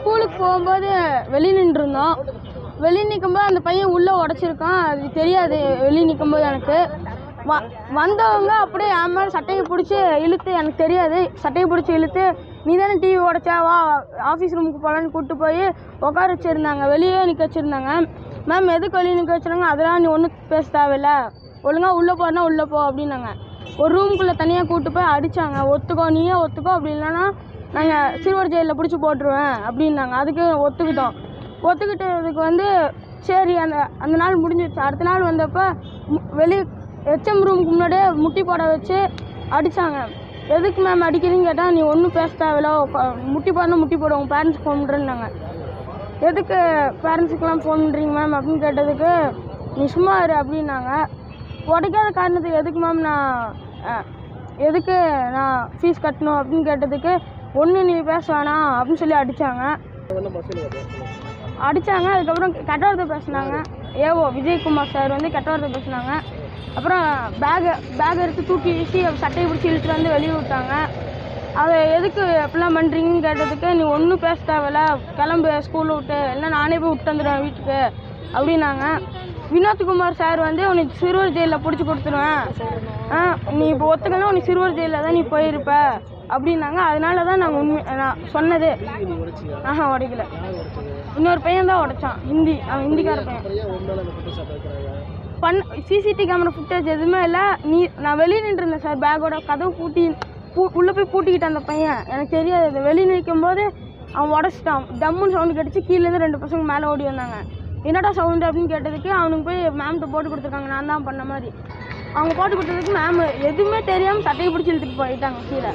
ஸ்கூலுக்கு போகும்போது வெளியே நின்றுருந்தோம். வெளியே நிற்கும்போது அந்த பையன் உள்ளே உடச்சிருக்கான். அது தெரியாது வெளியே நிற்கும்போது எனக்கு. வந்தவங்க அப்படியே என் மேலே சட்டையை பிடிச்சி இழுத்து, எனக்கு தெரியாது, சட்டையை பிடிச்சி இழுத்து நீ தானே டிவி உடச்சா, வா ஆஃபீஸ் ரூமுக்கு போகலான்னு கூப்பிட்டு போய் உட்கார வச்சுருந்தாங்க. வெளியே நிற்க வச்சுருந்தாங்க. மேம் எதுக்கு வெளியே நிற்க வச்சுருந்தாங்க, அதெல்லாம் நீ ஒன்றும் பேச தேவையில்ல, ஒழுங்காக உள்ளே போறனா உள்ளே போ அப்படின்னாங்க. ஒரு ரூமுக்குள்ளே தனியாக கூப்பிட்டு போய் அடித்தாங்க. ஒத்துக்கோ, நீயே ஒத்துக்கோ, அப்படி இல்லைன்னா நாங்கள் சிறுவர் ஜெயிலில் பிடிச்சி போட்டுருவேன் அப்படின்னாங்க. அதுக்கு ஒத்துக்கிட்டோம். ஒத்துக்கிட்டதுக்கு சரி அந்த நாள் முடிஞ்சிடுச்சு. அடுத்த நாள் வந்தப்போ வெளியே ஹெச்எம் ரூமுக்கு முன்னாடியே முட்டி போட வச்சு அடித்தாங்க. எதுக்கு மேம் அடிக்கிறீன்னு கேட்டால், நீ ஒன்றும் பேச தேவையில்ல, முட்டி போடணும் முட்டி போடுவோம், பேரண்ட்ஸ்க்கு ஃபோன் பண்ணுறேன்னாங்க. எதுக்கு பேரண்ட்ஸுக்கெலாம் ஃபோன் பண்ணுறீங்க மேம் அப்படின்னு கேட்டதுக்கு, நீ சும்மா இரு அப்படின்னாங்க. உடைக்காத காரணத்துக்கு எதுக்கு மேம் எதுக்கு நான் ஃபீஸ் கட்டணும் அப்படின்னு கேட்டதுக்கு, ஒன்று நீ பேச வேணாம் அப்படின்னு சொல்லி அடித்தாங்க. அதுக்கப்புறம் கெட்ட வார்த்தை பேசினாங்க. ஏவோ விஜயகுமார் சார் கெட்ட வார்த்தை பேசினாங்க. அப்புறம் பேக் எடுத்து தூக்கி வீசி சட்டையை பிடிச்சி இழுத்துட்டு வெளியே விட்டாங்க. அதை எதுக்கு எப்படிலாம் பண்ணுறீங்கன்னு கேட்டதுக்கு, நீ ஒன்றும் பேச தேவையில்ல, கிளம்பு ஸ்கூலை விட்டு, இல்லை நானே போய் விட்டு வந்துடுவேன் வீட்டுக்கு அப்படின்னாங்க. வினோத்குமார் சார் உனக்கு சிறுவர் ஜெயிலில் பிடிச்சி கொடுத்துருவேன், நீ இப்போ ஒத்துக்கணும், உனக்கு சிறுவர் ஜெயிலில் தான் நீ போயிருப்ப அப்படின்னாங்க. அதனால தான் நான் சொன்னது. உடைக்கல, இன்னொரு பையன் தான் உடைச்சான், அவன் ஹிந்திக்கார பையன். சிசிடிவி கேமரா ஃபுட்டேஜ் எதுவுமே இல்லை. நான் வெளியே நின்றுருந்தேன் சார், பேக்கோட கதவு உள்ளே போய் பூட்டிக்கிட்டேன். அந்த பையன் எனக்கு தெரியாது. வெளியே நிற்கும் போது அவன் உடச்சிட்டான். டம்முன்னு சவுண்டு கடிச்சு கீழேருந்து 2 பசங்க மேலே ஓடி வந்தாங்க. என்னடா சவுண்டு அப்படின்னு கேட்டதுக்கு, அவனுக்கு போய் மேம்கிட்ட போட்டு கொடுத்துருக்காங்க, நான் தான் பண்ண மாதிரி. அவங்க போட்டு கொடுத்ததுக்கு மேம் எதுவுமே தெரியாமல் சட்டையை பிடிச்சி இழுத்துட்டு போயிட்டாங்க கீழே.